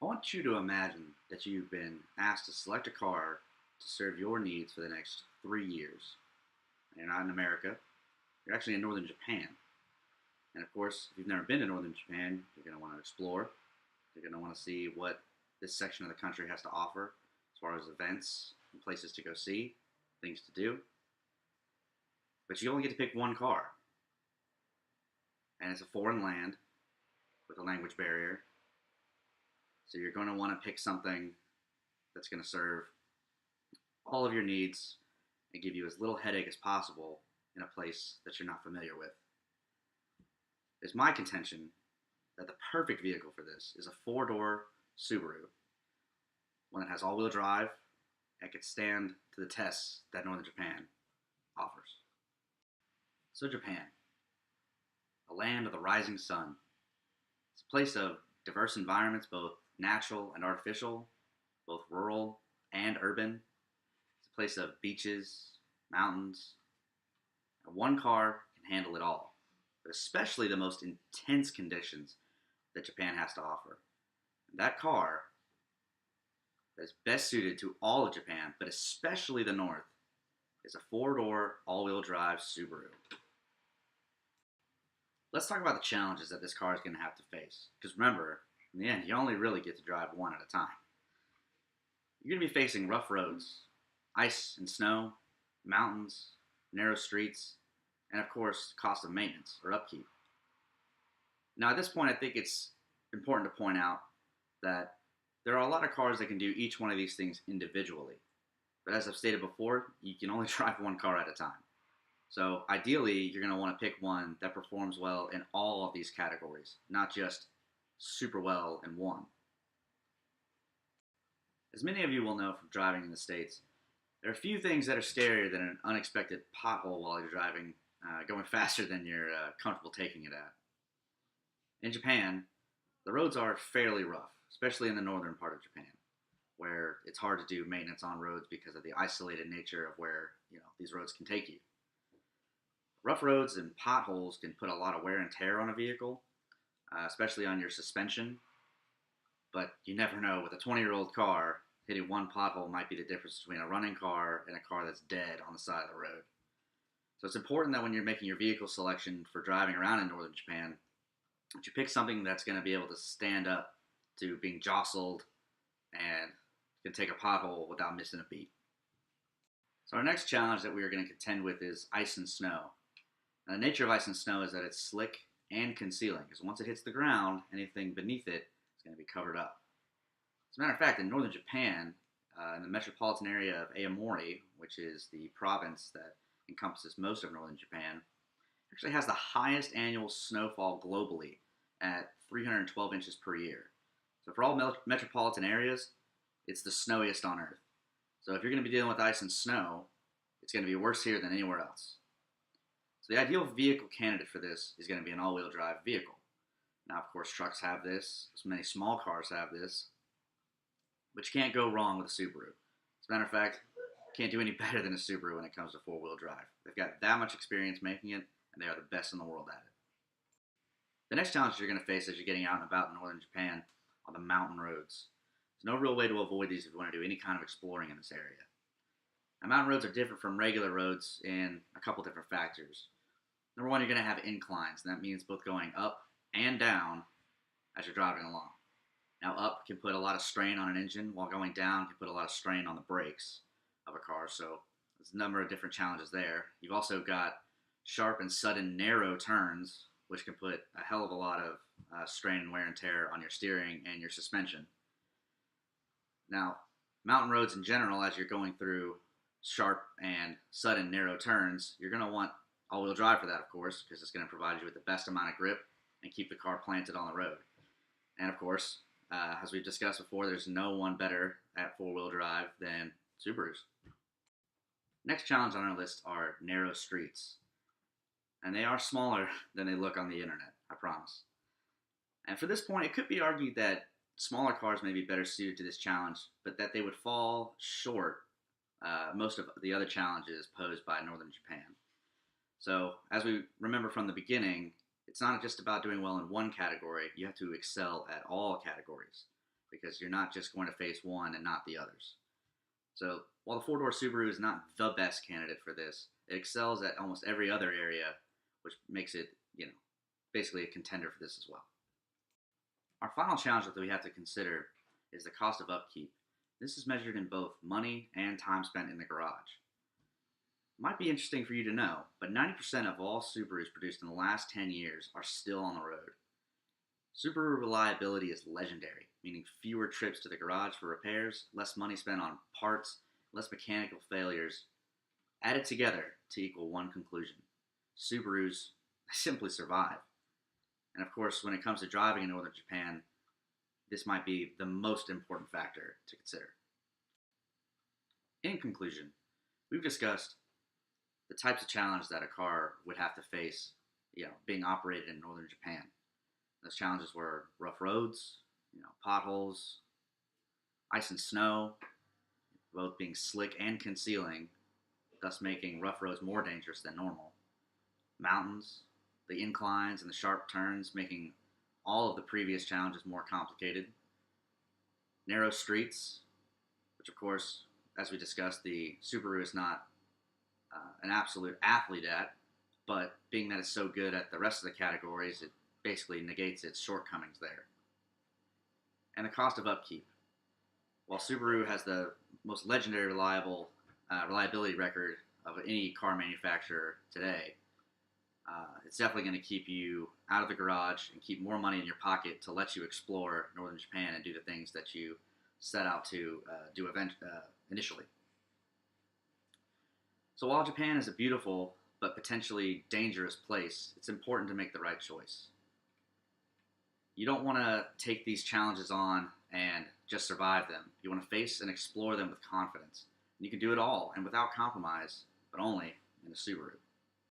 I want you to imagine that you've been asked to select a car to serve your needs for the next 3 years. You're not in America, you're actually in northern Japan. And of course, if you've never been to northern Japan, you're going to want to explore. You're going to want to see what this section of the country has to offer as far as events and places to go see, things to do. But you only get to pick one car, and it's a foreign land with a language barrier. So you're going to want to pick something that's going to serve all of your needs and give you as little headache as possible in a place that you're not familiar with. It's my contention that the perfect vehicle for this is a four-door Subaru, one that has all-wheel drive and can stand to the tests that northern Japan offers. So Japan, a land of the rising sun. It's a place of diverse environments, both natural and artificial, both rural and urban. It's a place of beaches, mountains, and one car can handle it all, but especially the most intense conditions that Japan has to offer. And that car that is best suited to all of Japan, but especially the north, is a four-door, all-wheel drive Subaru. Let's talk about the challenges that this car is going to have to face. Because remember, in the end, you only really get to drive one at a time. You're going to be facing rough roads, ice and snow, mountains, narrow streets, and of course, cost of maintenance or upkeep. Now, at this point, I think it's important to point out that there are a lot of cars that can do each one of these things individually. But as I've stated before, you can only drive one car at a time. So ideally, you're going to want to pick one that performs well in all of these categories, not just super well in one. As many of you will know from driving in the States, there are a few things that are scarier than an unexpected pothole while you're driving, going faster than you're comfortable taking it at. In Japan, the roads are fairly rough, especially in the northern part of Japan, where it's hard to do maintenance on roads because of the isolated nature of where these roads can take you. Rough roads and potholes can put a lot of wear and tear on a vehicle, especially on your suspension. But you never know. With a 20-year-old car, hitting one pothole might be the difference between a running car and a car that's dead on the side of the road. So it's important that when you're making your vehicle selection for driving around in northern Japan, that you pick something that's going to be able to stand up to being jostled and can take a pothole without missing a beat. So our next challenge that we are going to contend with is ice and snow. Now, the nature of ice and snow is that it's slick and concealing, because once it hits the ground, anything beneath it is going to be covered up. As a matter of fact, in northern Japan, in the metropolitan area of Aomori, which is the province that encompasses most of northern Japan, actually has the highest annual snowfall globally at 312 inches per year. So for all metropolitan areas, it's the snowiest on Earth. So if you're going to be dealing with ice and snow, it's going to be worse here than anywhere else. So the ideal vehicle candidate for this is going to be an all-wheel drive vehicle. Now, of course, trucks have this, as many small cars have this, but you can't go wrong with a Subaru. As a matter of fact, you can't do any better than a Subaru when it comes to four-wheel drive. They've got that much experience making it, and they are the best in the world at it. The next challenge you're going to face as you're getting out and about in northern Japan are the mountain roads. There's no real way to avoid these if you want to do any kind of exploring in this area. Now, mountain roads are different from regular roads in a couple different factors. Number one, you're going to have inclines, and that means both going up and down as you're driving along. Now, up can put a lot of strain on an engine, while going down can put a lot of strain on the brakes of a car, so there's a number of different challenges there. You've also got sharp and sudden narrow turns, which can put a hell of a lot of strain and wear and tear on your steering and your suspension. Now, mountain roads in general, as you're going through sharp and sudden narrow turns, you're going to want all-wheel drive for that, of course, because it's going to provide you with the best amount of grip and keep the car planted on the road. And of course, as we've discussed before, there's no one better at four-wheel drive than Subarus. Next challenge on our list are narrow streets. And they are smaller than they look on the internet, I promise. And for this point, it could be argued that smaller cars may be better suited to this challenge, but that they would fall short most of the other challenges posed by northern Japan. So, as we remember from the beginning, it's not just about doing well in one category, you have to excel at all categories. because you're not just going to face one and not the others. So while the four-door Subaru is not the best candidate for this, it excels at almost every other area, which makes it, basically a contender for this as well. Our final challenge that we have to consider is the cost of upkeep. This is measured in both money and time spent in the garage. Might be interesting for you to know, but 90% of all Subarus produced in the last 10 years are still on the road. Subaru reliability is legendary, meaning fewer trips to the garage for repairs, less money spent on parts, less mechanical failures, added together to equal one conclusion: Subarus simply survive. And of course, when it comes to driving in northern Japan, this might be the most important factor to consider. In conclusion, we've discussed the types of challenges that a car would have to face, being operated in northern Japan. Those challenges were rough roads, potholes, ice and snow, both being slick and concealing, thus making rough roads more dangerous than normal. Mountains, the inclines and the sharp turns, making all of the previous challenges more complicated. Narrow streets, which of course, as we discussed, the Subaru is not an absolute athlete at, but being that it's so good at the rest of the categories, it basically negates its shortcomings there. And the cost of upkeep. While Subaru has the most legendary reliability record of any car manufacturer today, it's definitely going to keep you out of the garage and keep more money in your pocket to let you explore northern Japan and do the things that you set out to do initially. So while Japan is a beautiful but potentially dangerous place, it's important to make the right choice. You don't want to take these challenges on and just survive them. You want to face and explore them with confidence. And you can do it all and without compromise, but only in a Subaru.